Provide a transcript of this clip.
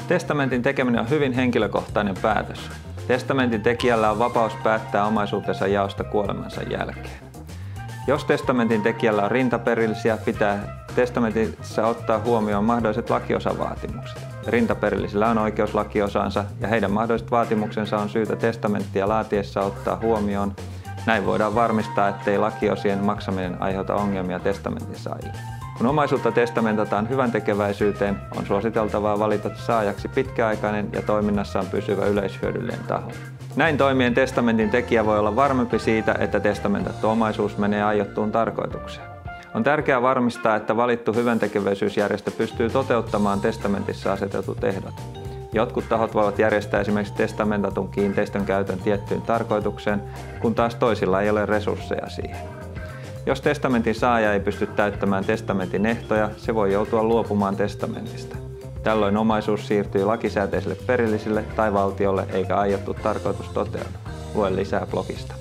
Testamentin tekeminen on hyvin henkilökohtainen päätös. Testamentin tekijällä on vapaus päättää omaisuutensa jaosta kuolemansa jälkeen. Jos testamentin tekijällä on rintaperillisiä, pitää testamentissa ottaa huomioon mahdolliset lakiosavaatimukset. Rintaperillisillä on oikeus lakiosaansa ja heidän mahdolliset vaatimuksensa on syytä testamenttia laatiessa ottaa huomioon. Näin voidaan varmistaa, ettei lakiosien maksaminen aiheuta ongelmia testamentin saajille. Kun omaisuutta testamentataan hyväntekeväisyyteen, on suositeltavaa valita saajaksi pitkäaikainen ja toiminnassaan pysyvä yleishyödyllinen taho. Näin toimien testamentin tekijä voi olla varmempi siitä, että testamentattu omaisuus menee aiottuun tarkoitukseen. On tärkeää varmistaa, että valittu hyväntekeväisyysjärjestö pystyy toteuttamaan testamentissa asetetut ehdot. Jotkut tahot voivat järjestää esimerkiksi testamentatun kiinteistön käytön tiettyyn tarkoitukseen, kun taas toisilla ei ole resursseja siihen. Jos testamentin saaja ei pysty täyttämään testamentin ehtoja, se voi joutua luopumaan testamentista. Tällöin omaisuus siirtyy lakisääteisille perillisille tai valtiolle eikä aiottu tarkoitus toteudu. Lue lisää blogista.